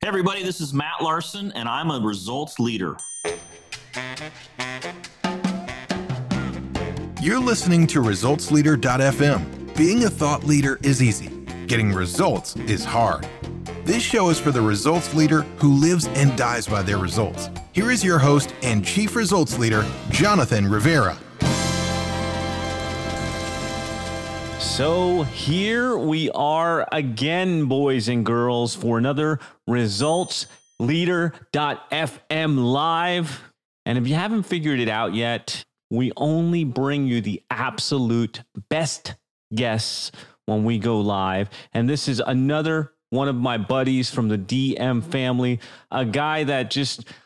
Hey everybody, this is Matt Larson, and I'm a results leader. You're listening to ResultsLeader.fm. Being a thought leader is easy. Getting results is hard. This show is for the results leader who lives and dies by their results. Here is your host and Chief Results Leader, Jonathan Rivera. So here we are again, boys and girls, for another ResultsLeader.fm live. And if you haven't figured it out yet, we only bring you the absolute best guests when we go live. And this is another one of my buddies from the DM family, a guy that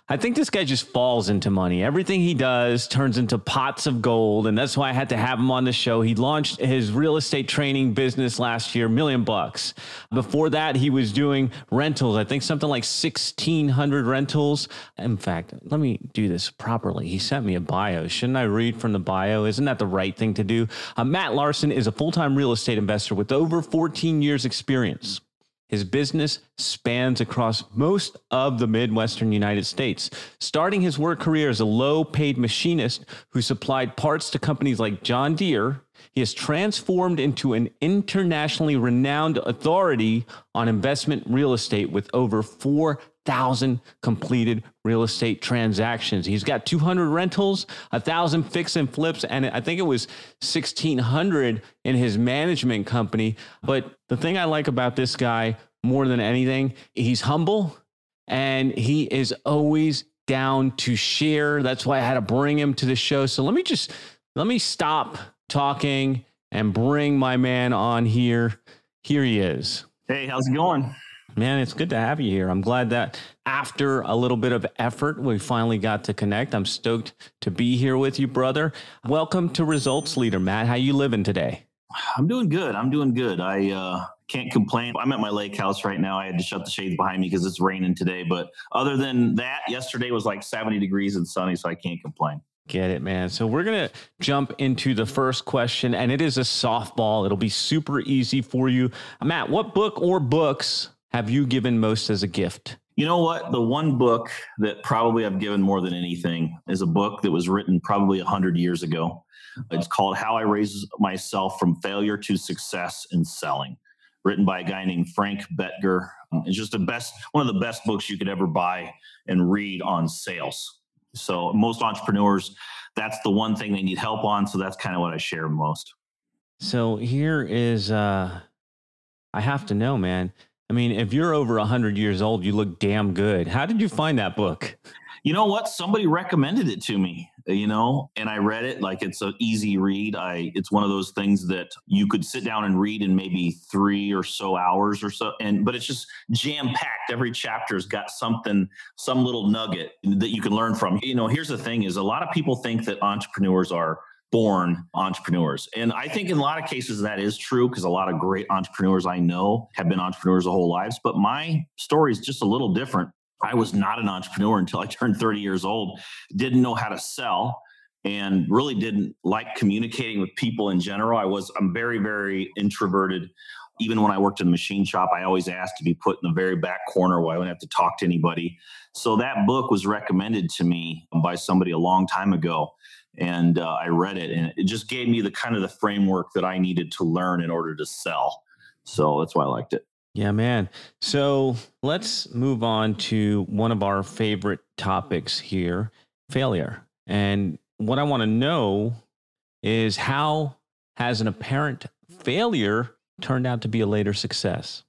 I think this guy just falls into money. Everything he does turns into pots of gold. And that's why I had to have him on the show. He launched his real estate training business last year, $1 million. Before that, he was doing rentals. I think something like 1,600 rentals. In fact, let me do this properly. He sent me a bio. Shouldn't I read from the bio? Isn't that the right thing to do? Matt Larson is a full-time real estate investor with over 14 years experience. His business spans across most of the Midwestern United States, starting his work career as a low-paid machinist who supplied parts to companies like John Deere. He has transformed into an internationally renowned authority on investment real estate with over 4,000 completed real estate transactions. He's got 200 rentals, 1,000 fix and flips, and I think it was 1,600 in his management company. But the thing I like about this guy more than anything, he's humble and he is always down to share. That's why I had to bring him to the show. So let me stop talking and bring my man on here. Here he is. Hey, how's it going? Man, it's good to have you here. I'm glad that after a little bit of effort, we finally got to connect. I'm stoked to be here with you, brother. Welcome to Results Leader, Matt. How you living today? I'm doing good. I can't complain. I'm at my lake house right now. I had to shut the shades behind me because it's raining today. But other than that, yesterday was like 70 degrees and sunny, so I can't complain. Get it, man. So we're going to jump into the first question, and it is a softball. It'll be super easy for you. Matt, what book or books have you given most as a gift? You know what? The one book that probably I've given more than anything is a book that was written probably 100 years ago. It's called How I Raised Myself from Failure to Success in Selling, written by a guy named Frank Bettger. It's just one of the best books you could ever buy and read on sales. So most entrepreneurs, that's the one thing they need help on. So that's kind of what I share most. So here is, I have to know, man. I mean, if you're over 100 years old, you look damn good. How did you find that book? You know what? Somebody recommended it to me, and I read it. Like, it's an easy read. It's one of those things that you could sit down and read in maybe 3 or so hours or so. But it's just jam packed. Every chapter's got some little nugget that you can learn from. Here's the thing is a lot of people think that entrepreneurs are born entrepreneurs. And I think in a lot of cases that is true because a lot of great entrepreneurs I know have been entrepreneurs their whole lives. But my story is just a little different. I was not an entrepreneur until I turned 30 years old, didn't know how to sell, and really didn't like communicating with people in general. I'm very, very introverted. Even when I worked in the machine shop, I always asked to be put in the very back corner where I wouldn't have to talk to anybody. So that book was recommended to me by somebody a long time ago. And I read it, and it just gave me the framework that I needed to learn in order to sell. So that's why I liked it. Yeah, man. So let's move on to one of our favorite topics here, failure. And what I want to know is, how has an apparent failure turned out to be a later success?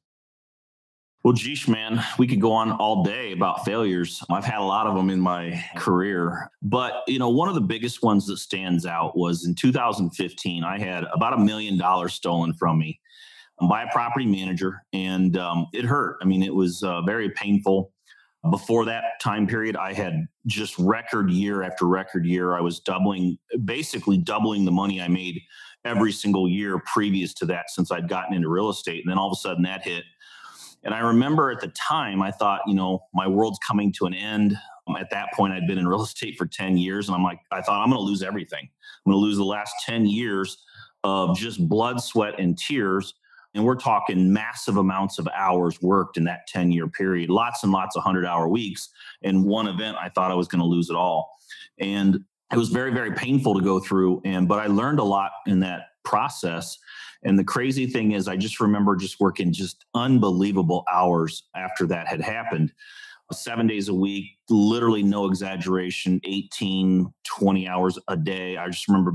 Well, geesh, man, we could go on all day about failures. I've had a lot of them in my career. But, one of the biggest ones that stands out was in 2015, I had about $1 million stolen from me by a property manager. And it hurt. I mean, it was very painful. Before that time period, I had just record year after record year. I was basically doubling the money I made every single year previous to that since I'd gotten into real estate. And then all of a sudden that hit. And I remember at the time, I thought, my world's coming to an end. At that point, I'd been in real estate for 10 years. And I thought, I'm going to lose everything. I'm going to lose the last 10 years of just blood, sweat, and tears And we're talking massive amounts of hours worked in that 10-year period, lots and lots of 100-hour weeks. In one event, I thought I was going to lose it all. And it was very, very painful to go through. But I learned a lot in that process. And the crazy thing is, I just remember just working just unbelievable hours after that had happened. 7 days a week, literally no exaggeration, 18, 20 hours a day. I just remember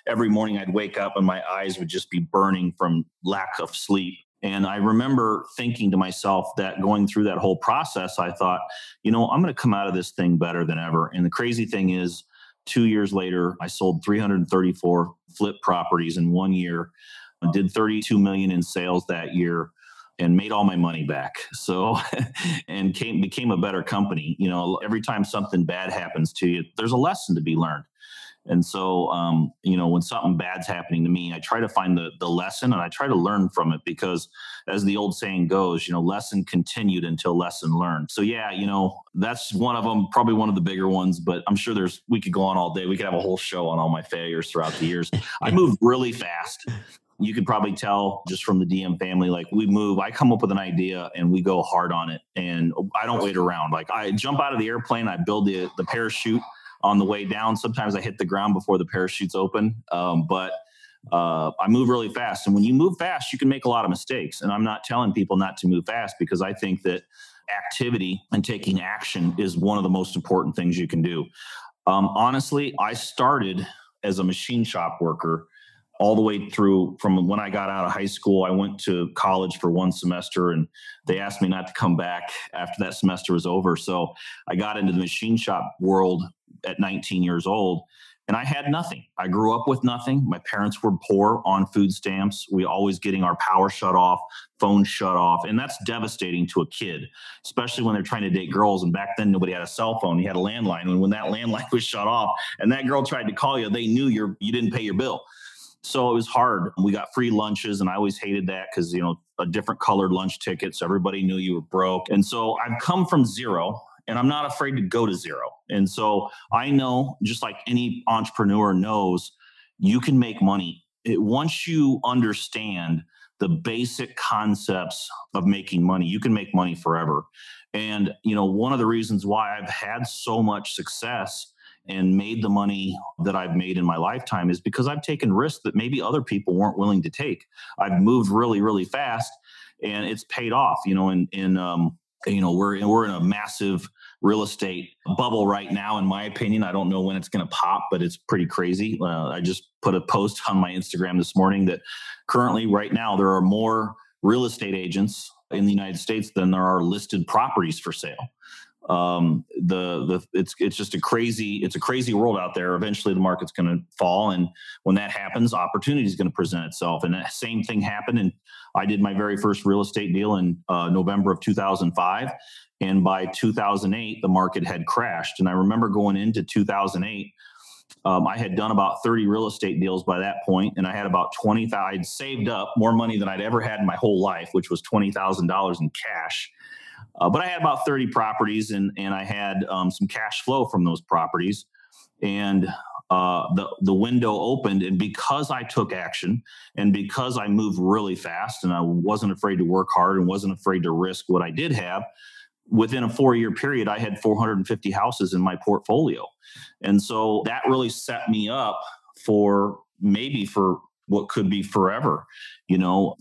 every morning I'd wake up and my eyes would just be burning from lack of sleep. And I remember thinking to myself that going through that whole process, I thought, I'm going to come out of this thing better than ever. And the crazy thing is, 2 years later, I sold 334 flip properties in 1 year, did 32 million in sales that year, and made all my money back. So, and became a better company. Every time something bad happens to you, there's a lesson to be learned. And so, when something bad's happening to me, I try to find the lesson and I try to learn from it, because as the old saying goes, lesson continued until lesson learned. So yeah, that's one of them, probably one of the bigger ones, but I'm sure we could go on all day. We could have a whole show on all my failures throughout the years. I moved really fast. You could probably tell just from the DM family, like I come up with an idea and we go hard on it, and I don't wait around. Like I jump out of the airplane, I build the parachute on the way down. Sometimes I hit the ground before the parachute's open. But I move really fast. And when you move fast, you can make a lot of mistakes. And I'm not telling people not to move fast, because I think that activity and taking action is one of the most important things you can do. Honestly, I started as a machine shop worker all the way through. From when I got out of high school, I went to college for one semester, and they asked me not to come back after that semester was over. So I got into the machine shop world at 19 years old, and I had nothing. I grew up with nothing. My parents were poor, on food stamps. We always getting our power shut off, phone shut off. And that's devastating to a kid, especially when they're trying to date girls. And back then, nobody had a cell phone. You had a landline. And when that landline was shut off and that girl tried to call you, they knew you didn't pay your bill. So it was hard. We got free lunches, and I always hated that, because, a different colored lunch ticket. So everybody knew you were broke. And so I've come from zero, and I'm not afraid to go to zero. And so I know, just like any entrepreneur knows, you can make money. Once you understand the basic concepts of making money, you can make money forever. And, one of the reasons why I've had so much success and made the money that I've made in my lifetime is because I've taken risks that maybe other people weren't willing to take. I've moved really, really fast, and it's paid off. We're in a massive real estate bubble right now, in my opinion. I don't know when it's going to pop, but it's pretty crazy. I just put a post on my Instagram this morning that currently, right now, there are more real estate agents in the United States than there are listed properties for sale. It's just a crazy world out there. Eventually the market's going to fall. And when that happens, opportunity is going to present itself. And that same thing happened. And I did my very first real estate deal in November of 2005. And by 2008, the market had crashed. And I remember going into 2008, I had done about 30 real estate deals by that point, and I had about I'd saved up more money than I'd ever had in my whole life, which was $20,000 in cash. But I had about 30 properties, and I had some cash flow from those properties. And the window opened, and because I took action, and because I moved really fast, and I wasn't afraid to work hard and wasn't afraid to risk what I did have, within a 4-year period, I had 450 houses in my portfolio. And so that really set me up for what could be forever,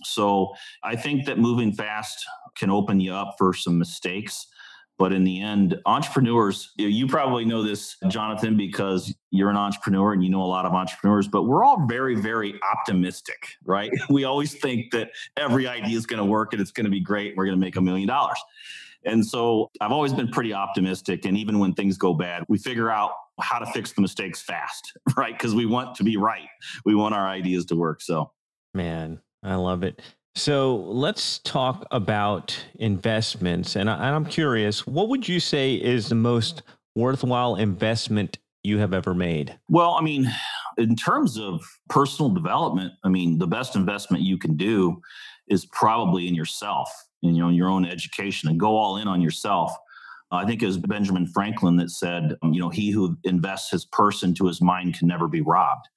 So I think that moving fast can open you up for some mistakes. But in the end, entrepreneurs, you probably know this, Jonathan, because you're an entrepreneur and you know a lot of entrepreneurs, but we're all very, very optimistic, right? We always think that every idea is going to work and it's going to be great. We're going to make $1 million. And so I've always been pretty optimistic. And even when things go bad, we figure out how to fix the mistakes fast, right? Because we want to be right. We want our ideas to work. So, man, I love it. So let's talk about investments. And I'm curious, what would you say is the most worthwhile investment you have ever made? Well, in terms of personal development, the best investment you can do is probably in yourself, in your own education, and go all in on yourself. I think it was Benjamin Franklin that said, he who invests his purse into his mind can never be robbed.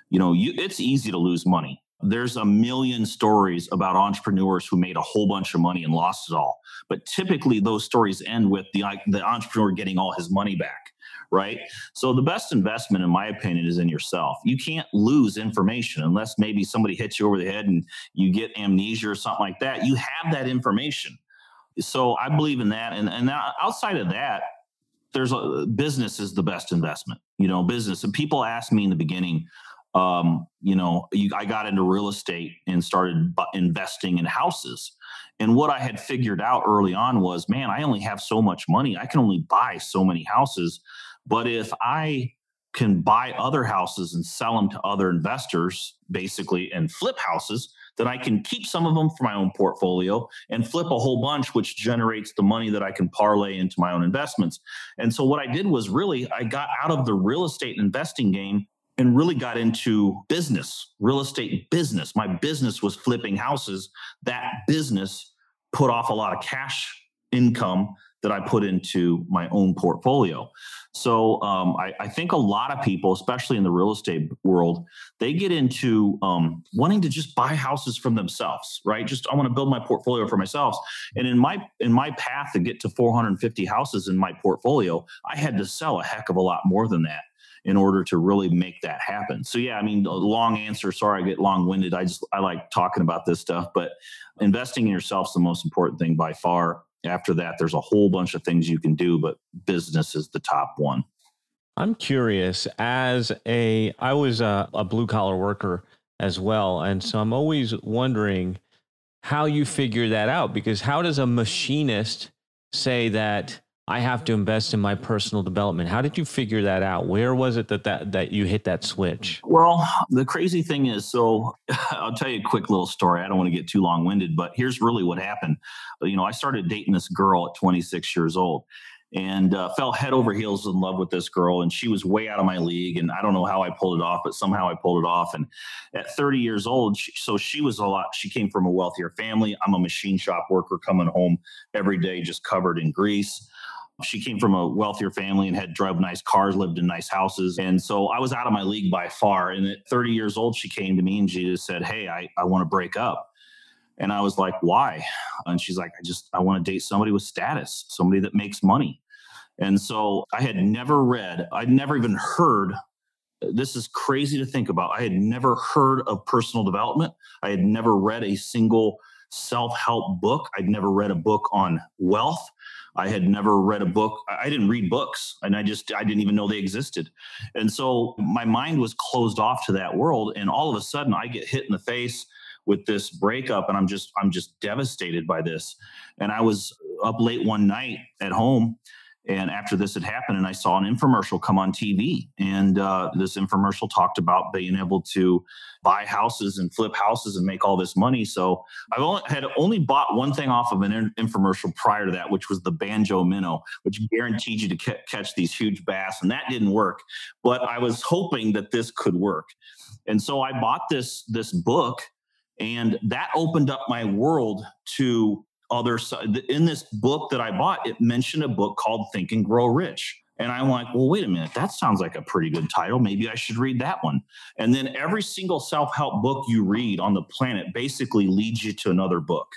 It's easy to lose money. There's a million stories about entrepreneurs who made a whole bunch of money and lost it all. But typically those stories end with the entrepreneur getting all his money back, right? So the best investment, in my opinion, is in yourself. You can't lose information unless maybe somebody hits you over the head and you get amnesia or something like that. You have that information. So I believe in that. And outside of that, business is the best investment, business. And people asked me in the beginning, I got into real estate and started investing in houses. And what I had figured out early on was, man, I only have so much money. I can only buy so many houses. But if I can buy other houses and sell them to other investors, basically, and flip houses, then I can keep some of them for my own portfolio and flip a whole bunch, which generates the money that I can parlay into my own investments. And so what I did was I got out of the real estate investing game and really got into business, real estate business. My business was flipping houses. That business put off a lot of cash income that I put into my own portfolio. So I think a lot of people, especially in the real estate world, they get into wanting to just buy houses from themselves, right? I want to build my portfolio for myself. And in my path to get to 450 houses in my portfolio, I had to sell a heck of a lot more than that in order to really make that happen. So yeah, long answer. Sorry, I get long-winded. I like talking about this stuff, but investing in yourself is the most important thing by far. After that, there's a whole bunch of things you can do, but business is the top one. I'm curious, I was a blue collar worker as well. And so I'm always wondering how you figure that out, because how does a machinist say that I have to invest in my personal development? How did you figure that out? Where was it that you hit that switch? Well, the crazy thing is, I'll tell you a quick little story. I don't want to get too long-winded, but here's really what happened. I started dating this girl at 26 years old and fell head over heels in love with this girl. And she was way out of my league. And I don't know how I pulled it off, but somehow I pulled it off. And at 30 years old, she came from a wealthier family. I'm a machine shop worker coming home every day, just covered in grease. She came from a wealthier family and had drove nice cars, lived in nice houses. And so I was out of my league by far. And at 30 years old, she came to me and she just said, "Hey, I want to break up." And I was like, "Why?" And she's like, I want to date somebody with status, somebody that makes money. And so I'd never even heard, this is crazy to think about. I had never heard of personal development. I had never read a single self-help book. I'd never read a book on wealth. I had never read a book. I didn't read books, and I didn't even know they existed. And so my mind was closed off to that world. And all of a sudden I get hit in the face with this breakup, and I'm just devastated by this. And I was up late one night at home, and after this had happened, and I saw an infomercial come on TV, and this infomercial talked about being able to buy houses and flip houses and make all this money. So I had only bought one thing off of an infomercial prior to that, which was the Banjo Minnow, which guaranteed you to catch these huge bass, and that didn't work. But I was hoping that this could work, and so I bought this book, and that opened up my world to other side. In this book that I bought, it mentioned a book called Think and Grow Rich. And I'm like, well, wait a minute, that sounds like a pretty good title. Maybe I should read that one. And then every single self-help book you read on the planet basically leads you to another book.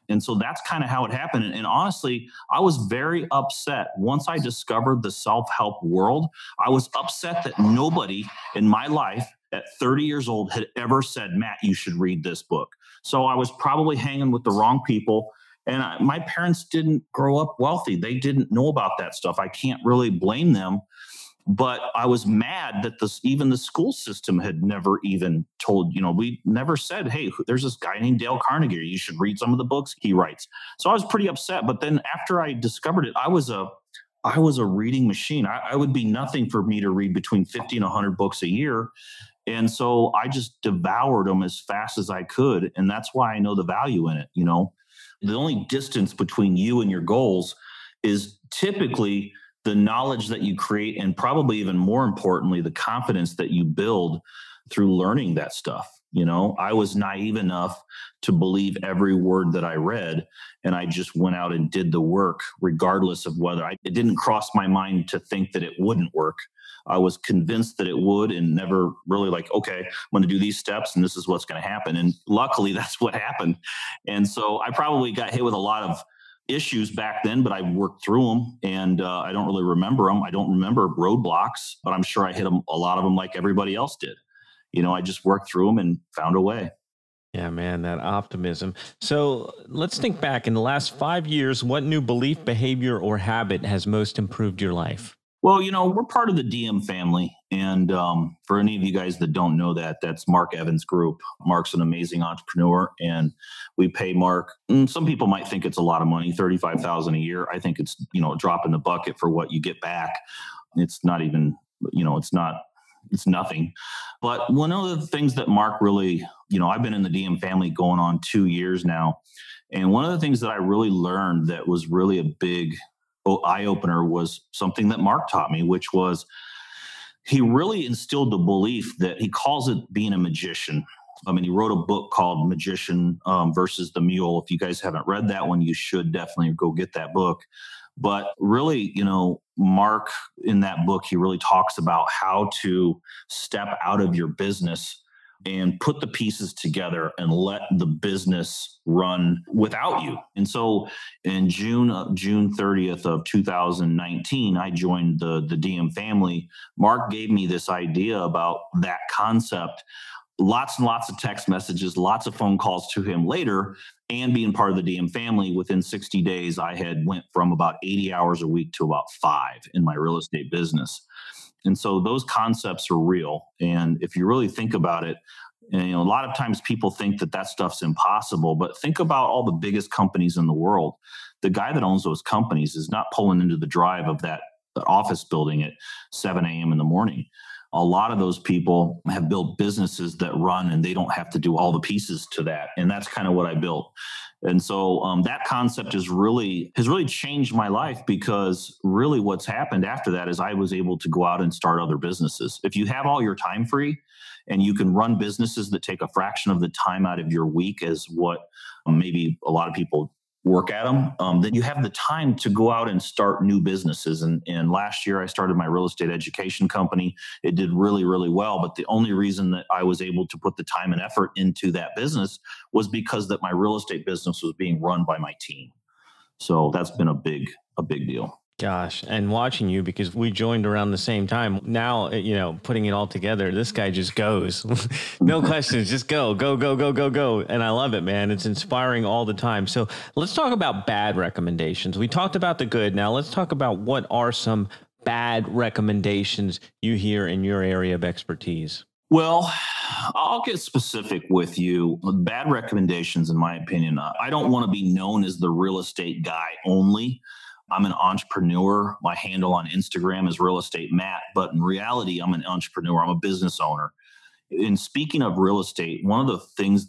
And so that's kind of how it happened. And honestly, I was very upset. Once I discovered the self-help world, I was upset that nobody in my life at 30 years old had ever said, "Matt, you should read this book." So I was probably hanging with the wrong people. And my parents didn't grow up wealthy. They didn't know about that stuff. I can't really blame them. But I was mad that even the school system had never even told, we never said, "Hey, there's this guy named Dale Carnegie. You should read some of the books he writes." So I was pretty upset. But then after I discovered it, I was a reading machine. I would be nothing for me to read between 50 and 100 books a year. And so I just devoured them as fast as I could. And that's why I know the value in it, The only distance between you and your goals is typically the knowledge that you create, and probably even more importantly, the confidence that you build through learning that stuff. I was naive enough to believe every word that I read. And I just went out and did the work, regardless of it didn't cross my mind to think that it wouldn't work. I was convinced that it would, and never really like, okay, I'm going to do these steps and this is what's going to happen. And luckily that's what happened. And so I probably got hit with a lot of issues back then, but I worked through them, and I don't really remember them. I don't remember roadblocks, but I'm sure I hit a lot of them like everybody else did. I just worked through them and found a way. Yeah, man, that optimism. So let's think back in the last 5 years, what new belief, behavior, or habit has most improved your life? Well, we're part of the DM family. And for any of you guys that don't know that, that's Mark Evans Group. Mark's an amazing entrepreneur, and we pay Mark. Some people might think it's a lot of money, $35,000 a year. I think it's, a drop in the bucket for what you get back. It's not even, it's nothing. But one of the things that Mark really, I've been in the DM family going on 2 years now. And one of the things that I really learned that was really a big eye opener was something that Mark taught me, which was he really instilled the belief that he calls it being a magician. I mean, he wrote a book called Magician versus the Mule. If you guys haven't read that one, you should definitely go get that book. But really, Mark, in that book, he really talks about how to step out of your business and put the pieces together and let the business run without you. And so in June 30th of 2019, I joined the DM family. Mark gave me this idea about that concept. Lots and lots of text messages, lots of phone calls to him later, and being part of the DM family. Within 60 days, I had went from about 80 hours a week to about 5 in my real estate business. And so those concepts are real. And if you really think about it, a lot of times people think that stuff's impossible, but think about all the biggest companies in the world. The guy that owns those companies is not pulling into the drive of that office building at 7 a.m. in the morning. A lot of those people have built businesses that run, and they don't have to do all the pieces to that. And that's kind of what I built. And so that concept has really changed my life, because really what's happened after that is I was able to go out and start other businesses. If you have all your time free and you can run businesses that take a fraction of the time out of your week as what maybe a lot of people work at them, then you have the time to go out and start new businesses. And last year I started my real estate education company. It did really, really well. But the only reason that I was able to put the time and effort into that business was because that my real estate business was being run by my team. So that's been a big deal. Gosh, and watching you, because we joined around the same time. Now, putting it all together, this guy just goes. No questions, just go. And I love it, man. It's inspiring all the time. So let's talk about bad recommendations. We talked about the good. Now let's talk about what are some bad recommendations you hear in your area of expertise. Well, I'll get specific with you. Bad recommendations, in my opinion, I don't want to be known as the real estate guy only. I'm an entrepreneur. My handle on Instagram is Real Estate Matt, but in reality, I'm an entrepreneur. I'm a business owner. In speaking of real estate, one of the things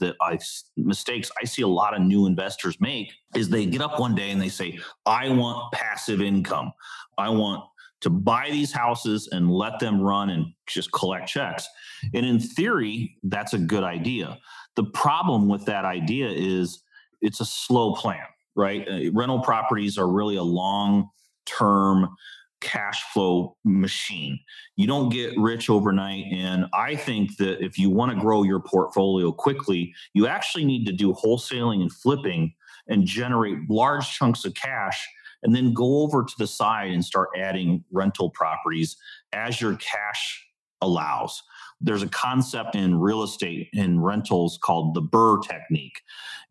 mistakes I see a lot of new investors make is they get up one day and they say, I want passive income. I want to buy these houses and let them run and just collect checks. And in theory, that's a good idea. The problem with that idea is it's a slow plan. Right? Rental properties are really a long-term cash flow machine. You don't get rich overnight. And I think that if you want to grow your portfolio quickly, you actually need to do wholesaling and flipping and generate large chunks of cash, and then go over to the side and start adding rental properties as your cash allows. There's a concept in real estate and rentals called the BRRRR technique.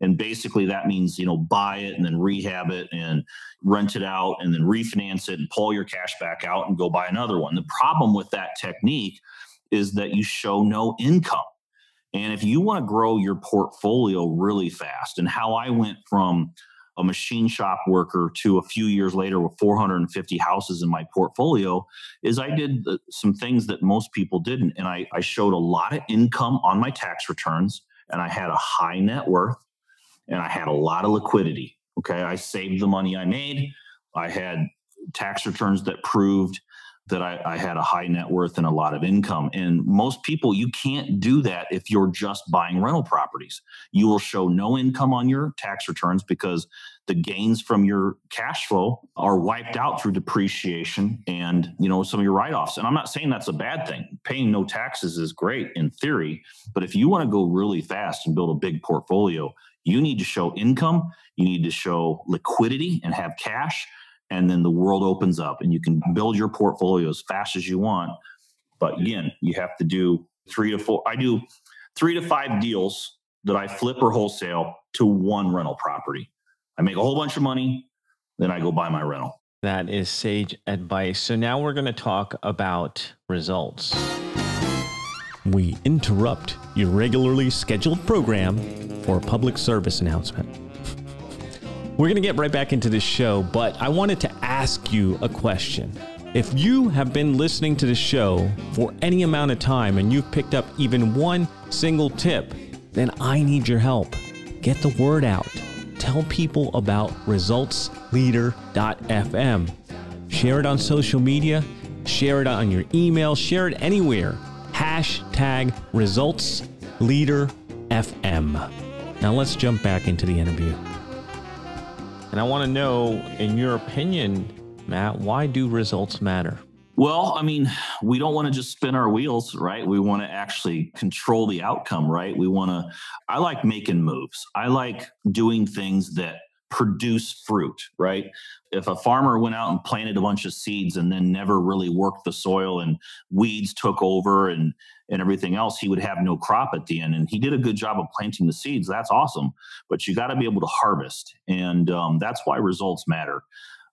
And basically that means, buy it and then rehab it and rent it out and then refinance it and pull your cash back out and go buy another one. The problem with that technique is that you show no income. And if you want to grow your portfolio really fast, and how I went from a machine shop worker to a few years later with 450 houses in my portfolio, is I did some things that most people didn't. And I showed a lot of income on my tax returns, and I had a high net worth, and I had a lot of liquidity. Okay. I saved the money I made. I had tax returns that proved that I had a high net worth and a lot of income. And most people, you can't do that if you're just buying rental properties. You will show no income on your tax returns because the gains from your cash flow are wiped out through depreciation and, some of your write-offs. And I'm not saying that's a bad thing. Paying no taxes is great in theory, but if you want to go really fast and build a big portfolio, you need to show income, you need to show liquidity and have cash, and then the world opens up and you can build your portfolio as fast as you want. But again, you have to do 3 to 4. I do 3 to 5 deals that I flip or wholesale to one rental property. I make a whole bunch of money, then I go buy my rental. That is sage advice. So now we're going to talk about results. We interrupt your regularly scheduled program for a public service announcement. We're going to get right back into this show, but I wanted to ask you a question. If you have been listening to the show for any amount of time and you've picked up even one single tip, then I need your help. Get the word out. Tell people about resultsleader.fm. Share it on social media, share it on your email, share it anywhere. Hashtag resultsleaderfm. Now let's jump back into the interview. And I want to know, in your opinion, Matt, why do results matter? Well, I mean, we don't want to just spin our wheels, right? We want to actually control the outcome, right? I like making moves. I like doing things that produce fruit, right? If a farmer went out and planted a bunch of seeds and then never really worked the soil and weeds took over and everything else, he would have no crop at the end. And he did a good job of planting the seeds. That's awesome. But you got to be able to harvest. And that's why results matter.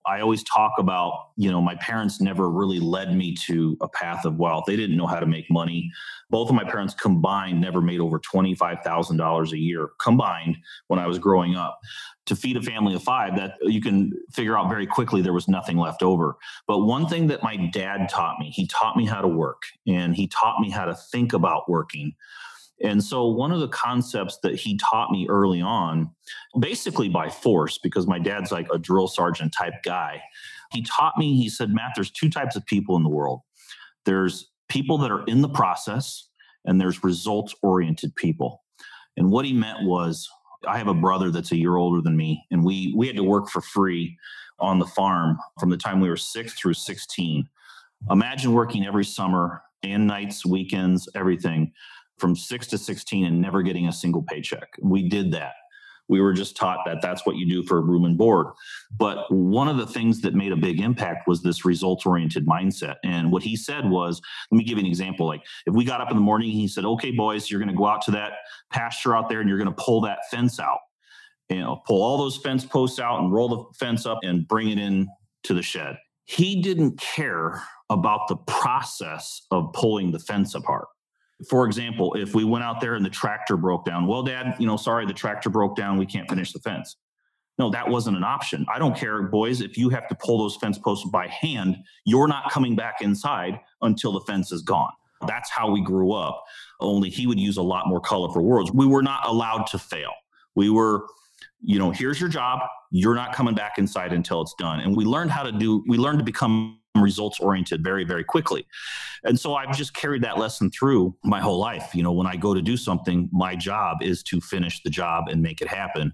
I always talk about, my parents never really led me to a path of wealth. They didn't know how to make money. Both of my parents combined never made over $25,000 a year combined when I was growing up. To feed a family of 5, that you can figure out very quickly there was nothing left over. But one thing that my dad taught me, he taught me how to work, and he taught me how to think about working. And so one of the concepts that he taught me early on, basically by force, because my dad's like a drill sergeant type guy, he said, Matt, there's 2 types of people in the world. There's people that are in the process, and there's results-oriented people. And what he meant was, I have a brother that's a year older than me, and we had to work for free on the farm from the time we were 6 through 16. Imagine working every summer and nights, weekends, everything, from 6 to 16 and never getting a single paycheck. We did that. We were just taught that that's what you do for room and board. But one of the things that made a big impact was this results-oriented mindset. And what he said was, let me give you an example. Like if we got up in the morning, he said, okay, boys, you're going to go out to that pasture out there and you're going to pull that fence out. Pull all those fence posts out and roll the fence up and bring it in to the shed. He didn't care about the process of pulling the fence apart. For example, if we went out there and the tractor broke down, well, Dad, sorry, the tractor broke down. We can't finish the fence. No, that wasn't an option. I don't care, boys, if you have to pull those fence posts by hand, you're not coming back inside until the fence is gone. That's how we grew up. Only he would use a lot more colorful words. We were not allowed to fail. We were, here's your job. You're not coming back inside until it's done. And we learned to become results oriented very, very quickly. And so I've just carried that lesson through my whole life. When I go to do something, my job is to finish the job and make it happen.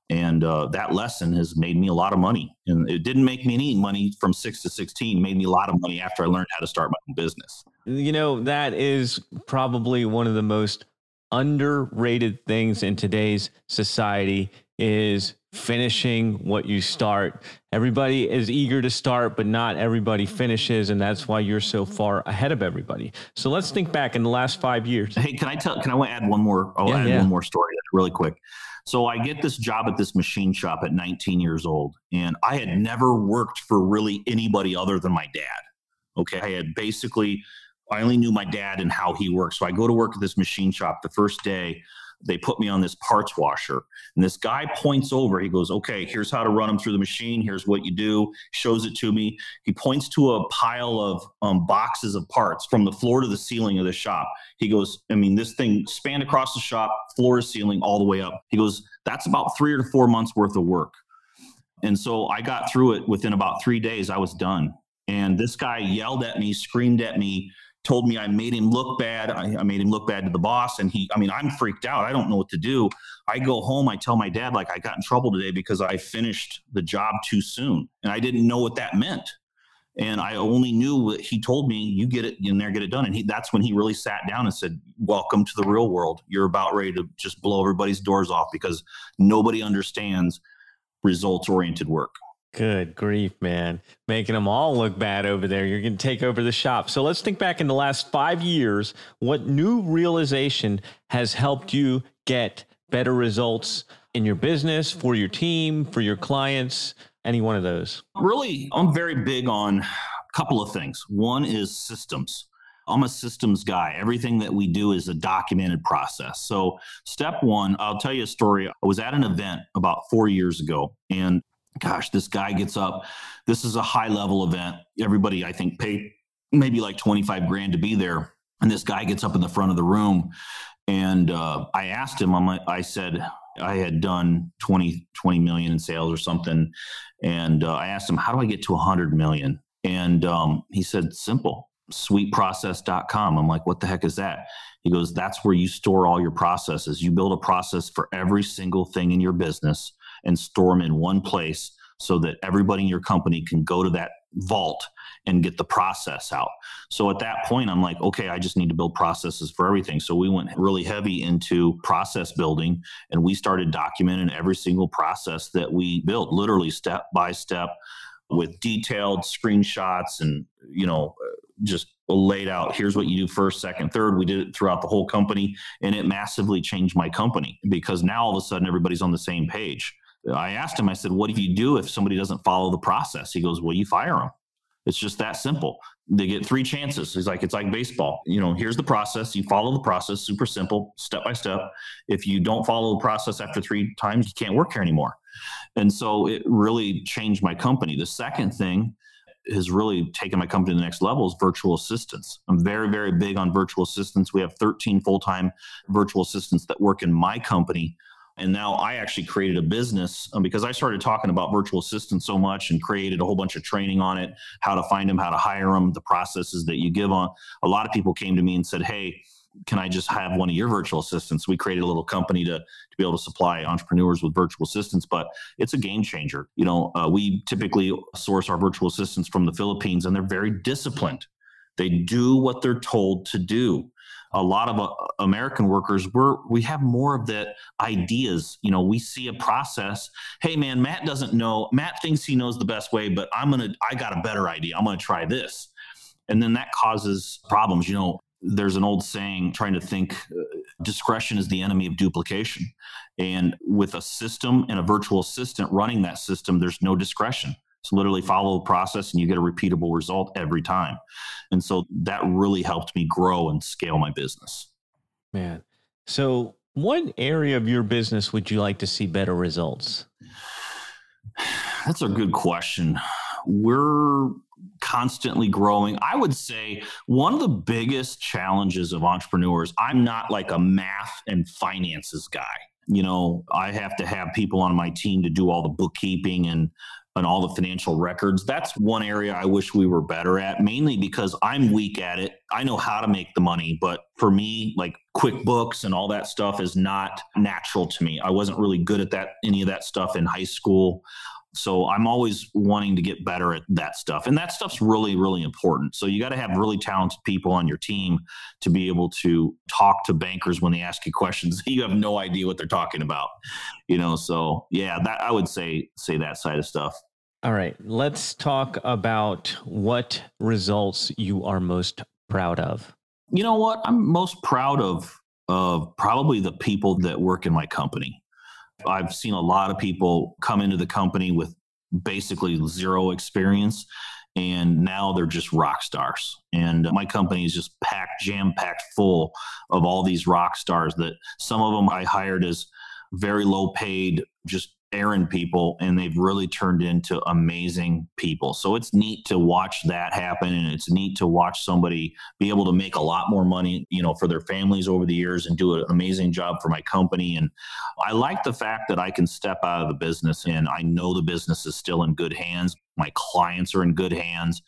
And that lesson has made me a lot of money. And it didn't make me any money from 6 to 16, made me a lot of money after I learned how to start my own business. That is probably one of the most underrated things in today's society is finishing what you start. Everybody is eager to start, but not everybody finishes. And that's why you're so far ahead of everybody. So let's think back in the last 5 years. Hey, can I add one more? One more story really quick. So I get this job at this machine shop at 19 years old, and I had never worked for really anybody other than my dad. Okay. I only knew my dad and how he worked. So I go to work at this machine shop. The first day, they put me on this parts washer, and this guy points over. He goes, okay, here's how to run them through the machine. Here's what you do. Shows it to me. He points to a pile of boxes of parts from the floor to the ceiling of the shop. He goes, this thing spanned across the shop, floor to ceiling, all the way up. He goes, that's about 3 or 4 months worth of work. And so I got through it within about 3 days. I was done. And this guy yelled at me, screamed at me, told me I made him look bad. I made him look bad to the boss. And I'm freaked out. I don't know what to do. I go home. I tell my dad, like, I got in trouble today because I finished the job too soon. And I didn't know what that meant. And I only knew what he told me, you get it in there, get it done. And that's when he really sat down and said, welcome to the real world. You're about ready to just blow everybody's doors off because nobody understands results-oriented work. Good grief, man. Making them all look bad over there. You're going to take over the shop. So let's think back in the last 5 years. What new realization has helped you get better results in your business, for your team, for your clients? Any one of those? Really, I'm very big on a couple of things. One is systems. I'm a systems guy. Everything that we do is a documented process. So step one, I'll tell you a story. I was at an event about 4 years ago, and gosh, this guy gets up. This is a high level event. Everybody, I think, paid maybe like 25 grand to be there. And this guy gets up in the front of the room. And I asked him, I said, I had done 20 million in sales or something. And I asked him, how do I get to 100 million? And he said, simple, sweetprocess.com. I'm like, what the heck is that? He goes, that's where you store all your processes. You build a process for every single thing in your business and store them in one place so that everybody in your company can go to that vault and get the process out. So at that point, I'm like, okay, I just need to build processes for everything. So we went really heavy into process building, and we started documenting every single process that we built, literally step by step, with detailed screenshots and, just laid out, here's what you do first, second, third. We did it throughout the whole company, and it massively changed my company because now all of a sudden everybody's on the same page. I asked him, I said, what do you do if somebody doesn't follow the process? He goes, well, you fire them. It's just that simple. They get 3 chances. He's like, it's like baseball. Here's the process. You follow the process, super simple, step by step. If you don't follow the process after 3 times, you can't work here anymore. And so it really changed my company. The second thing has really taken my company to the next level is virtual assistants. I'm very, very big on virtual assistants. We have 13 full-time virtual assistants that work in my company. And now I actually created a business because I started talking about virtual assistants so much and created a whole bunch of training on it, how to find them, how to hire them, the processes that you give on. A lot of people came to me and said, hey, can I just have one of your virtual assistants? We created a little company to be able to supply entrepreneurs with virtual assistants, but it's a game changer. We typically source our virtual assistants from the Philippines, and they're very disciplined. They do what they're told to do. A lot of American workers, we have more of that ideas. We see a process. Hey man, Matt doesn't know. Matt thinks he knows the best way, but I got a better idea. I'm going to try this. And then that causes problems. There's an old saying, trying to think, discretion is the enemy of duplication. And with a system and a virtual assistant running that system, there's no discretion. So literally follow the process and you get a repeatable result every time. And so that really helped me grow and scale my business. Man. So what area of your business would you like to see better results? That's a good question. We're constantly growing. I would say one of the biggest challenges of entrepreneurs, I'm not like a math and finances guy. I have to have people on my team to do all the bookkeeping and all the financial records. That's one area I wish we were better at, mainly because I'm weak at it. I know how to make the money, but for me, like QuickBooks and all that stuff is not natural to me. I wasn't really good at any of that stuff in high school. So I'm always wanting to get better at that stuff. And that stuff's really, really important. So you got to have really talented people on your team to be able to talk to bankers when they ask you questions. You have no idea what they're talking about, So yeah, that I would say that side of stuff. All right. Let's talk about what results you are most proud of. You know what? I'm most proud of probably the people that work in my company. I've seen a lot of people come into the company with basically zero experience, and now they're just rock stars. And my company is just jam-packed full of all these rock stars that some of them I hired as very low paid, just errand people, and they've really turned into amazing people. So it's neat to watch that happen, and it's neat to watch somebody be able to make a lot more money, for their families over the years and do an amazing job for my company. And I like the fact that I can step out of the business and I know the business is still in good hands. My clients are in good hands.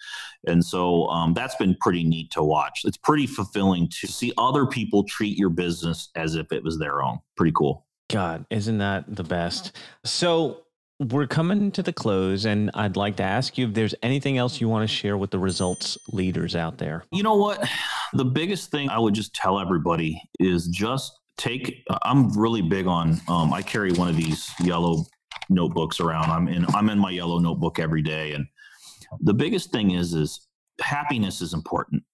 And so that's been pretty neat to watch. It's pretty fulfilling to see other people treat your business as if it was their own. Pretty cool. God, isn't that the best? So we're coming to the close, and I'd like to ask you if there's anything else you want to share with the results leaders out there. You know what? The biggest thing I would just tell everybody is just I'm really big on, I carry one of these yellow notebooks around. I'm in my yellow notebook every day. And the biggest thing is happiness is important.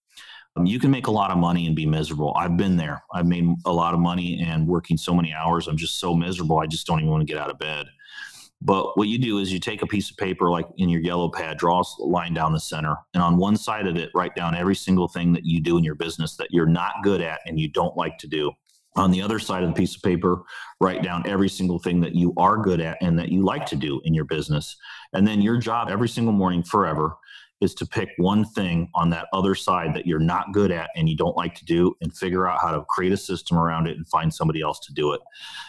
You can make a lot of money and be miserable. I've been there. I've made a lot of money and working so many hours. I'm just so miserable. I just don't even want to get out of bed. But what you do is you take a piece of paper, like in your yellow pad, draw a line down the center. And on one side of it, write down every single thing that you do in your business that you're not good at and you don't like to do. On the other side of the piece of paper, write down every single thing that you are good at and that you like to do in your business. And then your job every single morning forever is to pick one thing on that other side that you're not good at and you don't like to do, and figure out how to create a system around it and find somebody else to do it.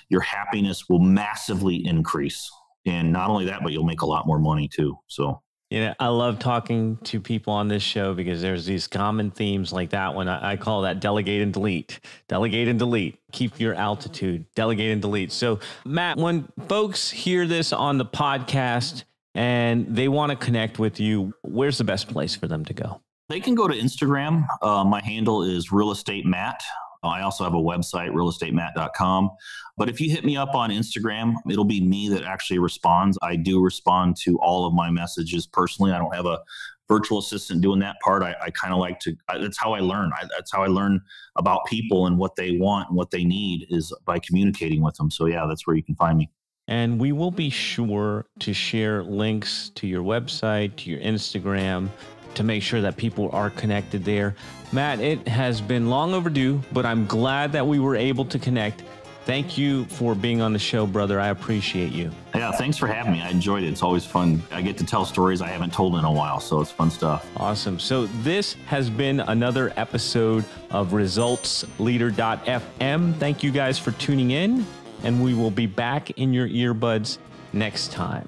Your happiness will massively increase. And not only that, but you'll make a lot more money too. So, I love talking to people on this show because there's these common themes like that one. I call that delegate and delete. Delegate and delete. Keep your altitude. Delegate and delete. So, Matt, when folks hear this on the podcast and they want to connect with you, where's the best place for them to go? They can go to Instagram. My handle is Real Estate Matt. I also have a website, realestatemat.com. But if you hit me up on Instagram, it'll be me that actually responds. I do respond to all of my messages personally. I don't have a virtual assistant doing that part. I kind of like to, that's how I learn. That's how I learn about people and what they want and what they need, is by communicating with them. So yeah, that's where you can find me. And we will be sure to share links to your website, to your Instagram, to make sure that people are connected there. Matt, it has been long overdue, but I'm glad that we were able to connect. Thank you for being on the show, brother. I appreciate you. Yeah, thanks for having me. I enjoyed it. It's always fun. I get to tell stories I haven't told in a while, so it's fun stuff. Awesome. So this has been another episode of ResultsLeader.fm. Thank you guys for tuning in, and we will be back in your earbuds next time.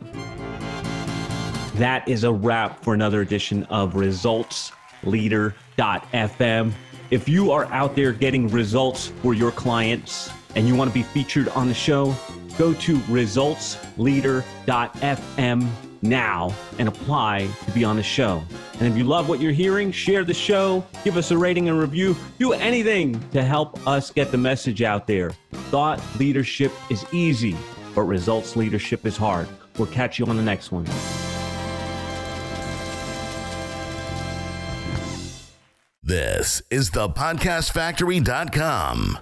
That is a wrap for another edition of ResultsLeader.fm. If you are out there getting results for your clients and you want to be featured on the show, go to ResultsLeader.fm now and apply to be on the show. And if you love what you're hearing, share the show, give us a rating and review, do anything to help us get the message out there. Thought leadership is easy, but results leadership is hard. We'll catch you on the next one. This is thepodcastfactory.com.